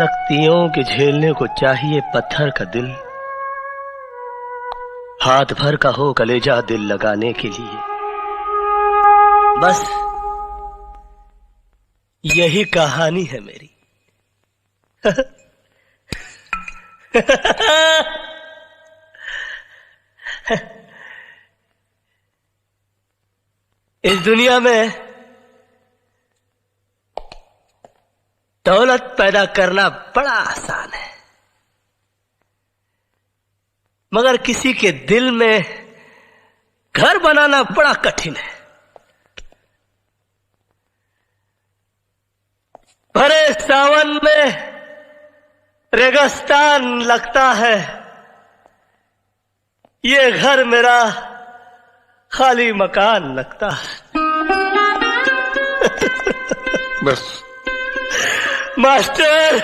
सख्तियों के झेलने को चाहिए पत्थर का दिल, हाथ भर का हो कलेजा दिल लगाने के लिए। बस यही कहानी है मेरी। इस दुनिया में दौलत पैदा करना बड़ा आसान है, मगर किसी के दिल में घर बनाना बड़ा कठिन है। भरे सावन में रेगिस्तान लगता है, ये घर मेरा खाली मकान लगता है। बस मास्टर,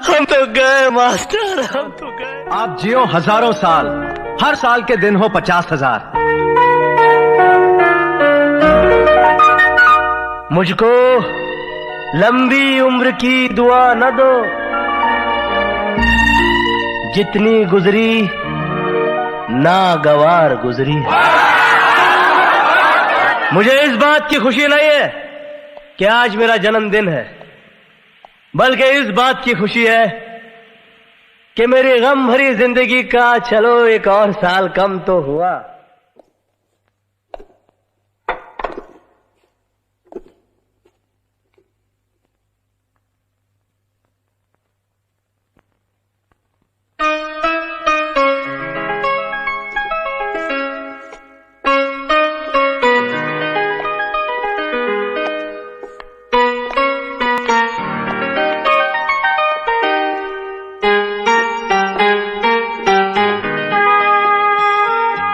हम तो गए मास्टर, हम तो गए। आप जियो हजारों साल, हर साल के दिन हो 50,000। मुझको लंबी उम्र की दुआ न दो, जितनी गुजरी नागवार गुजरी। मुझे इस बात की खुशी नहीं है कि आज मेरा जन्मदिन है, बल्कि इस बात की खुशी है कि मेरी गम भरी जिंदगी का चलो एक और साल कम तो हुआ।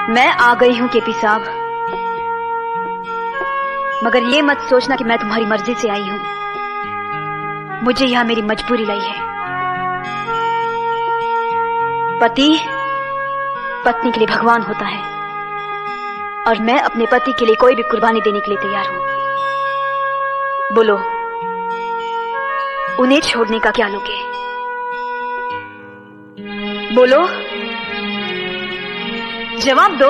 मैं आ गई हूं केपी साहब, मगर ये मत सोचना कि मैं तुम्हारी मर्जी से आई हूं। मुझे यहां मेरी मजबूरी लाई है। पति पत्नी के लिए भगवान होता है, और मैं अपने पति के लिए कोई भी कुर्बानी देने के लिए तैयार हूं। बोलो, उन्हें छोड़ने का क्या लोगे? बोलो, जवाब दो।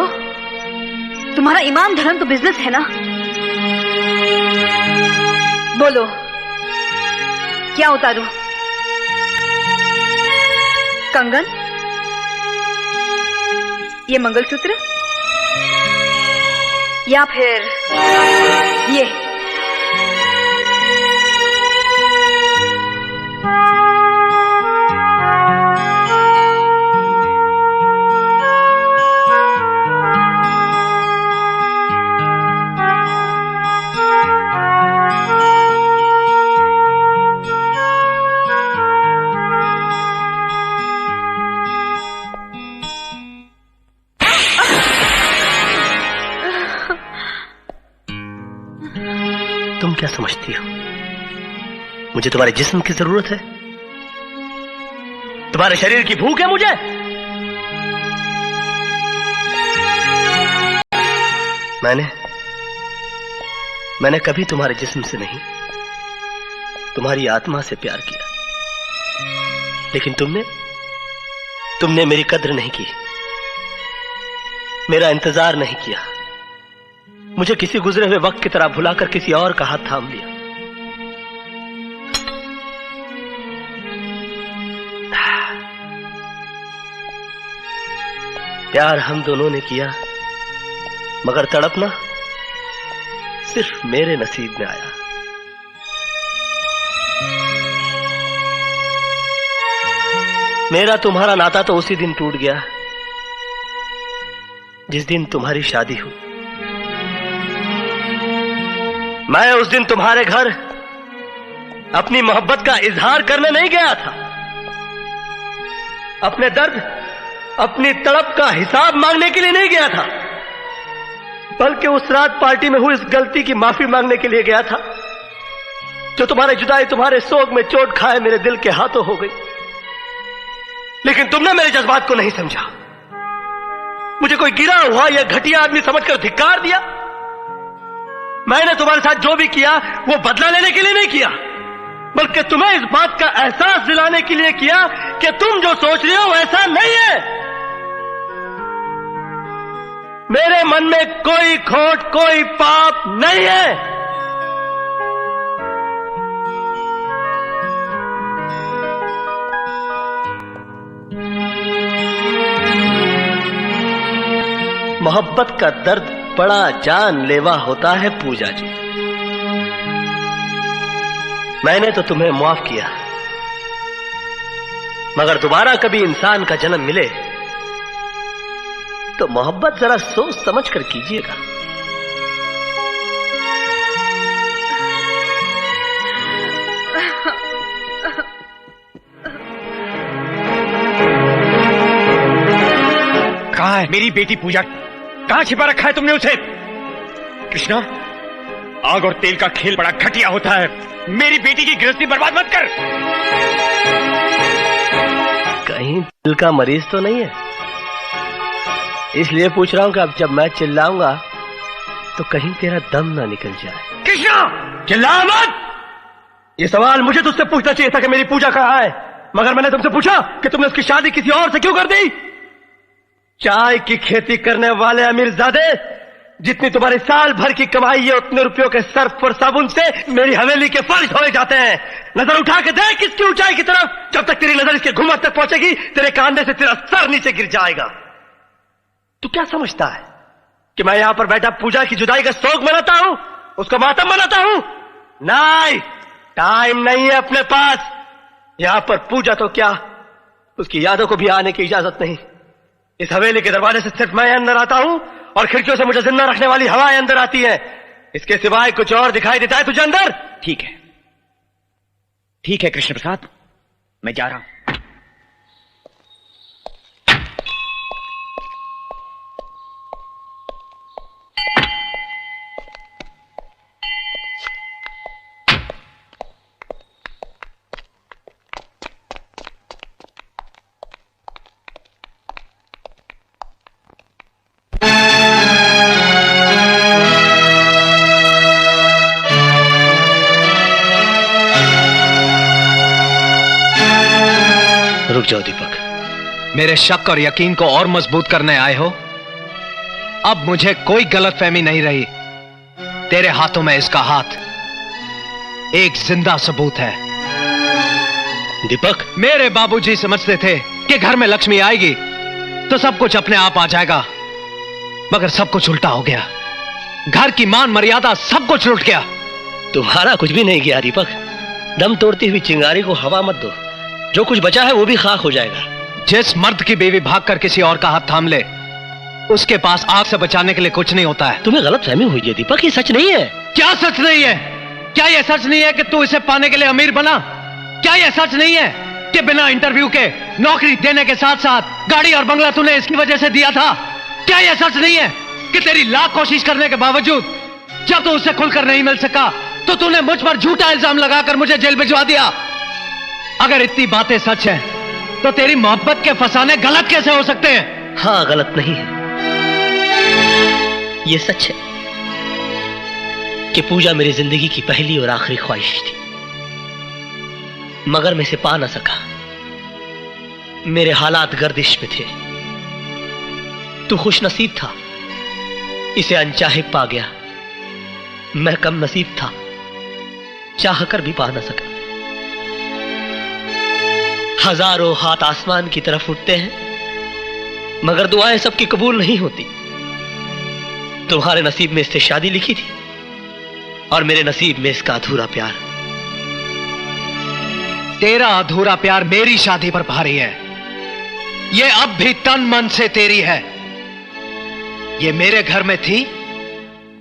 तुम्हारा ईमान धर्म तो बिजनेस है ना? बोलो, क्या उतारूं? कंगन, ये मंगलसूत्र, या फिर ये? तुम क्या समझती हो मुझे तुम्हारे जिस्म की जरूरत है? तुम्हारे शरीर की भूख है मुझे? मैंने कभी तुम्हारे जिस्म से नहीं, तुम्हारी आत्मा से प्यार किया। लेकिन तुमने मेरी कद्र नहीं की, मेरा इंतजार नहीं किया। मुझे किसी गुजरे हुए वक्त की तरह भुलाकर किसी और का हाथ थाम लिया। प्यार हम दोनों ने किया, मगर तड़पना सिर्फ मेरे नसीब में आया। मेरा तुम्हारा नाता तो उसी दिन टूट गया जिस दिन तुम्हारी शादी हुई। मैं उस दिन तुम्हारे घर अपनी मोहब्बत का इजहार करने नहीं गया था, अपने दर्द, अपनी तड़प का हिसाब मांगने के लिए नहीं गया था, बल्कि उस रात पार्टी में हुई इस गलती की माफी मांगने के लिए गया था जो तुम्हारे जुदाई, तुम्हारे सोग में चोट खाए मेरे दिल के हाथों हो गई। लेकिन तुमने मेरे जज्बात को नहीं समझा, मुझे कोई गिरा हुआ या घटिया आदमी समझकर धिक्कार दिया। मैंने तुम्हारे साथ जो भी किया वो बदला लेने के लिए नहीं किया, बल्कि तुम्हें इस बात का एहसास दिलाने के लिए किया कि तुम जो सोच रहे हो ऐसा नहीं है। मेरे मन में कोई खोट, कोई पाप नहीं है। मोहब्बत का दर्द बड़ा जानलेवा होता है पूजा जी। मैंने तो तुम्हें माफ किया, मगर दोबारा कभी इंसान का जन्म मिले तो मोहब्बत जरा सोच समझ कर कीजिएगा। कहाँ है मेरी बेटी पूजा? कहाँ छिपा रखा है तुमने उसे? कृष्णा, आग और तेल का खेल बड़ा घटिया होता है। मेरी बेटी की गृहस्थी बर्बाद मत कर। कहीं दिल का मरीज तो नहीं है? इसलिए पूछ रहा हूं कि अब जब मैं चिल्लाऊंगा तो कहीं तेरा दम ना निकल जाए। कृष्णा, चिल्ला मत। ये सवाल मुझे तुझसे पूछना चाहिए था कि मेरी पूजा कहाँ है, मगर मैंने तुमसे पूछा कि तुमने उसकी शादी किसी और से क्यों कर दी। चाय की खेती करने वाले अमीरजादे, जितनी तुम्हारी साल भर की कमाई है उतने रुपयों के सर्फ और साबुन से मेरी हवेली के फर्श धोए जाते हैं। नजर उठा के देख इसकी ऊंचाई की तरफ। जब तक तेरी नजर इसके घुमट तक पहुंचेगी तेरे कांधे से तेरा सर नीचे गिर जाएगा। तू क्या समझता है कि मैं यहां पर बैठा पूजा की जुदाई का शोक मनाता हूं, उसका मातम मनाता हूं? नहीं, टाइम नहीं है अपने पास। यहां पर पूजा तो क्या, उसकी यादों को भी आने की इजाजत नहीं। इस हवेली के दरवाजे से सिर्फ मैं अंदर आता हूं और खिड़कियों से मुझे जिंदा रखने वाली हवाएं अंदर आती हैं। इसके सिवाय कुछ और दिखाई देता है तुझे अंदर? ठीक है, ठीक है कृष्ण प्रसाद, मैं जा रहा हूं। रुक जाओ दीपक। मेरे शक और यकीन को और मजबूत करने आए हो? अब मुझे कोई गलतफहमी नहीं रही। तेरे हाथों में इसका हाथ एक जिंदा सबूत है। दीपक, मेरे बाबूजी समझते थे कि घर में लक्ष्मी आएगी तो सब कुछ अपने आप आ जाएगा, मगर सब कुछ उल्टा हो गया। घर की मान मर्यादा सब कुछ लुट गया। तुम्हारा कुछ भी नहीं गया दीपक। दम तोड़ती हुई चिंगारी को हवा मत दो, जो कुछ बचा है वो भी खाक हो जाएगा। जिस मर्द की बीवी भागकर किसी और का हाथ थाम ले, उसके पास आग से बचाने के लिए कुछ नहीं होता है। तुम्हें गलतफहमी हुई है दीपक, ये सच नहीं है। क्या सच नहीं है? क्या यह सच नहीं है कि तू इसे पाने के लिए अमीर बना? क्या यह सच नहीं है कि बिना इंटरव्यू के नौकरी देने के साथ साथ गाड़ी और बंगला तूने इसकी वजह से दिया था? क्या यह सच नहीं है कि तेरी लाख कोशिश करने के बावजूद जब तू उससे खुलकर नहीं मिल सका तो तूने मुझ पर झूठा इल्जाम लगाकर मुझे जेल भिजवा दिया? अगर इतनी बातें सच हैं, तो तेरी मोहब्बत के फसाने गलत कैसे हो सकते हैं? हाँ, गलत नहीं है। ये सच है कि पूजा मेरी जिंदगी की पहली और आखिरी ख्वाहिश थी, मगर मैं इसे पा ना सका। मेरे हालात गर्दिश में थे। तू खुशनसीब था, इसे अनचाहे पा गया। मैं कम नसीब था, चाह कर भी पा ना सका। हजारों हाथ आसमान की तरफ उठते हैं, मगर दुआएं सबकी कबूल नहीं होती। तुम्हारे नसीब में इससे शादी लिखी थी और मेरे नसीब में इसका अधूरा प्यार। तेरा अधूरा प्यार मेरी शादी पर भारी है। ये अब भी तन मन से तेरी है। ये मेरे घर में थी,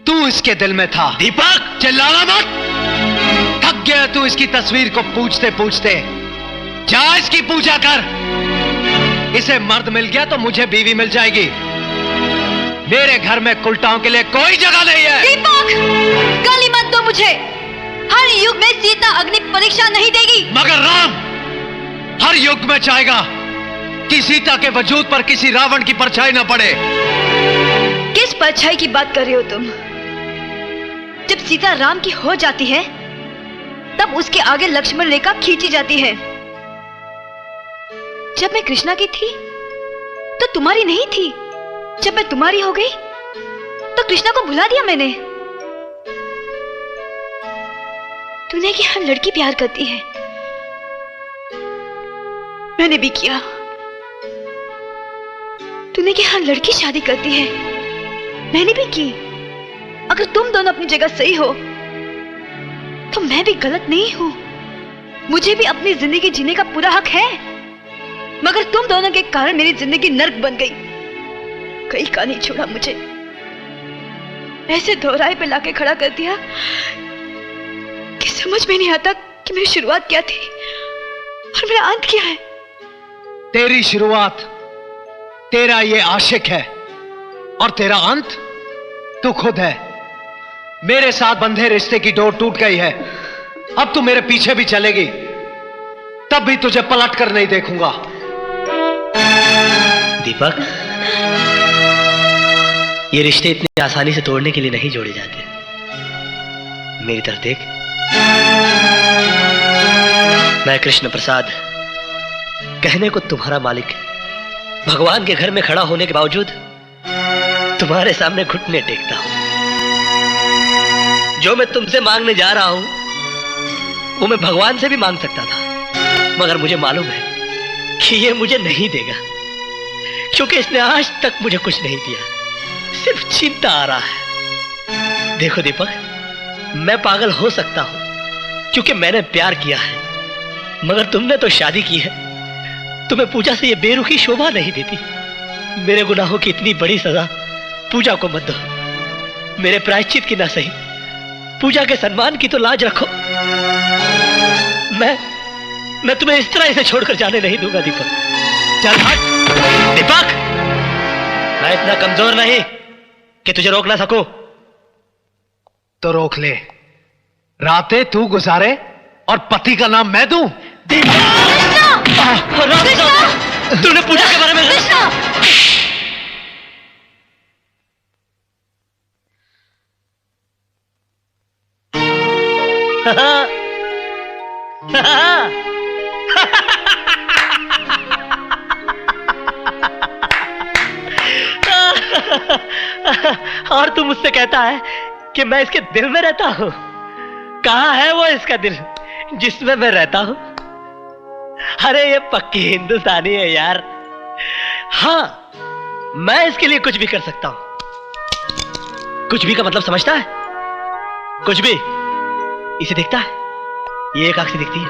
तू इसके दिल में था। दीपक, चिल्लाना मत। थक गया तू इसकी तस्वीर को पूछते पूछते। जा इसकी पूजा कर। इसे मर्द मिल गया तो मुझे बीवी मिल जाएगी। मेरे घर में कुलटाओं के लिए कोई जगह नहीं है। दीपक, गाली मत दो मुझे। हर युग में सीता अग्नि परीक्षा नहीं देगी, मगर राम हर युग में चाहेगा कि सीता के वजूद पर किसी रावण की परछाई न पड़े। किस परछाई की बात कर रहे हो तुम? जब सीता राम की हो जाती है तब उसके आगे लक्ष्मण रेखा खींची जाती है। जब मैं कृष्णा की थी तो तुम्हारी नहीं थी। जब मैं तुम्हारी हो गई तो कृष्णा को भुला दिया मैंने। तूने कि हर लड़की प्यार करती है, मैंने भी किया। तूने कि हर लड़की शादी करती है, मैंने भी की। अगर तुम दोनों अपनी जगह सही हो तो मैं भी गलत नहीं हूं। मुझे भी अपनी जिंदगी जीने का पूरा हक है, मगर तुम दोनों के कारण मेरी जिंदगी नर्क बन गई। कहीं का नहीं छोड़ा मुझे, ऐसे दोहराए पे लाके खड़ा कर दिया कि समझ में नहीं आता कि मेरी शुरुआत क्या थी और मेरा अंत क्या है। तेरी शुरुआत तेरा ये आशिक है और तेरा अंत तू खुद है। मेरे साथ बंधे रिश्ते की डोर टूट गई है। अब तू मेरे पीछे भी चलेगी तब भी तुझे पलट कर नहीं देखूंगा। दीपक, ये रिश्ते इतनी आसानी से तोड़ने के लिए नहीं जोड़े जाते। मेरी तरफ देख, मैं कृष्ण प्रसाद, कहने को तुम्हारा मालिक, भगवान के घर में खड़ा होने के बावजूद तुम्हारे सामने घुटने टेकता हूं। जो मैं तुमसे मांगने जा रहा हूं वो मैं भगवान से भी मांग सकता था, मगर मुझे मालूम है कि ये मुझे नहीं देगा, क्योंकि इसने आज तक मुझे कुछ नहीं दिया, सिर्फ चिंता आ रहा है। देखो दीपक, मैं पागल हो सकता हूं क्योंकि मैंने प्यार किया है, मगर तुमने तो शादी की है। तुम्हें पूजा से ये बेरुखी शोभा नहीं देती। मेरे गुनाहों की इतनी बड़ी सजा पूजा को मत दो। मेरे प्रायश्चित की ना सही, पूजा के सम्मान की तो लाज रखो। मैं तुम्हें इस तरह इसे छोड़कर जाने नहीं दूंगा दीपक। चल हट। दीपक, मैं इतना कमजोर नहीं कि तुझे रोक ना सकूं। तो रोक ले। रातें तू गुजारे और पति का नाम मैं दूं। तूने पूजा के बारे में और तू मुझसे कहता है कि मैं इसके दिल में रहता हूं। कहां है वो इसका दिल जिसमें मैं रहता हूं? अरे ये पक्की हिंदुस्तानी है यार। हां, मैं इसके लिए कुछ भी कर सकता हूं। कुछ भी का मतलब समझता है? कुछ भी। इसे देखता है, ये एक आंख से दिखती है,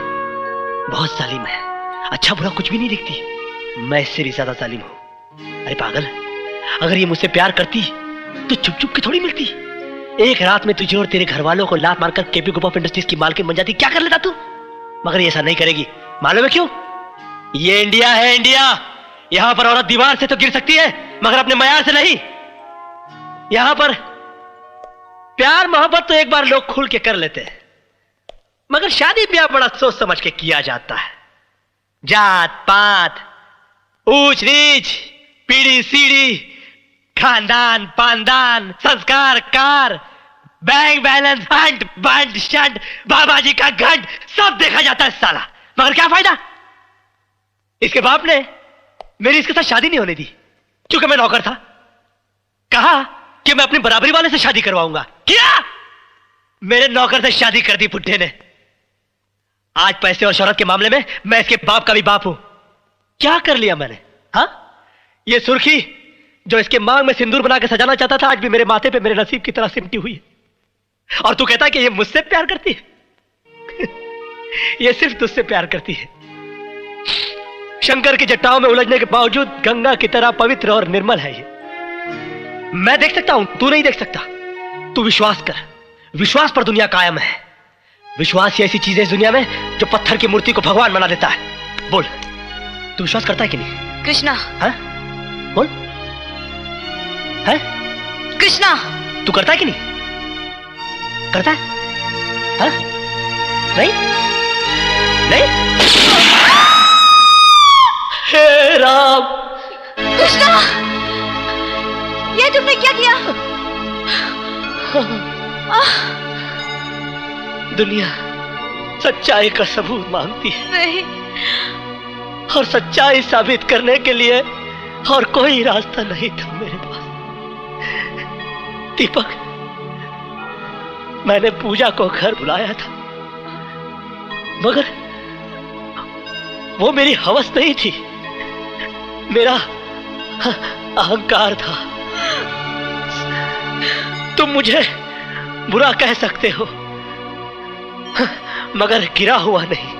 बहुत जालिम है, अच्छा बुरा कुछ भी नहीं दिखती। मैं इससे भी ज्यादा जालिम हूं। अरे पागल, अगर ये मुझसे प्यार करती तो चुप चुप के थोड़ी मिलती। एक रात में तुझे और तेरे घर वालों को लात मारकर केपी ग्रुप ऑफ इंडस्ट्रीज की मालकिन बन जाती। क्या कर लेता तू? मगर ये ऐसा नहीं करेगी। मालूम है क्यों? ये इंडिया है, इंडिया। यहां पर औरत दीवार से तो गिर सकती है, मगर अपने मयार से नहीं। यहां पर प्यार मोहब्बत तो एक बार लोग खुल के कर लेते हैं, मगर शादी ब्याह बड़ा सोच समझ के किया जाता है। जात पात, ऊंच नीच, पीढ़ी सीढ़ी, खानदान पानदान, संस्कार कार, बैंक बैलेंस, हंट बंट शंट, बाबा जी का घंट, सब देखा जाता है साला। मगर क्या फायदा? इसके बाप ने मेरी इसके साथ शादी नहीं होने दी, क्योंकि मैं नौकर था। कहा कि मैं अपनी बराबरी वाले से शादी करवाऊंगा। किया, मेरे नौकर से शादी कर दी बुड्ढे ने। आज पैसे और शोहरत के मामले में मैं इसके बाप का भी बाप हूं। क्या कर लिया मैंने? हाँ, ये सुर्खी जो इसके मांग में सिंदूर बना के सजाना चाहता था, आज भी मेरे माथे पे मेरे नसीब की तरह सिमटी हुई है। और तू कहता है कि ये मुझसे प्यार करती है? ये सिर्फ तुझसे प्यार करती है। शंकर की जटाओं में उलझने के बावजूद गंगा की तरह पवित्र और निर्मल है ये। मैं देख सकता हूं, तू नहीं देख सकता। तू विश्वास कर, विश्वास पर दुनिया कायम है। विश्वास ही ऐसी चीज है इस दुनिया में जो पत्थर की मूर्ति को भगवान बना देता है। बोल, तू विश्वास करता है कि नहीं? कृष्णा। हाँ? बोल। है? कृष्णा। तू करता है कि नहीं? करता है? हाँ? नहीं? नहीं? हे राम! कृष्णा, ये तुमने क्या किया? दुनिया सच्चाई का सबूत मांगती है नहीं। और सच्चाई साबित करने के लिए और कोई रास्ता नहीं था मेरे पास। दीपक, मैंने पूजा को घर बुलाया था, मगर वो मेरी हवस नहीं थी, मेरा अहंकार था। तुम मुझे बुरा कह सकते हो, मगर गिरा हुआ नहीं।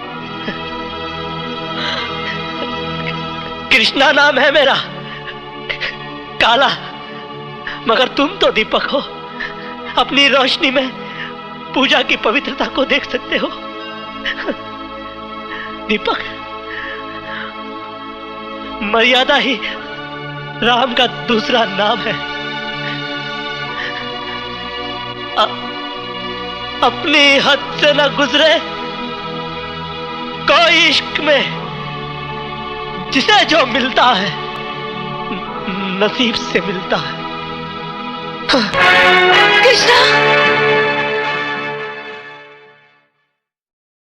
कृष्णा नाम है मेरा, काला, मगर तुम तो दीपक हो। अपनी रोशनी में पूजा की पवित्रता को देख सकते हो। दीपक, मर्यादा ही राम का दूसरा नाम है। अपनी हद से न गुजरे कोई इश्क में, जिसे जो मिलता है नसीब से मिलता है।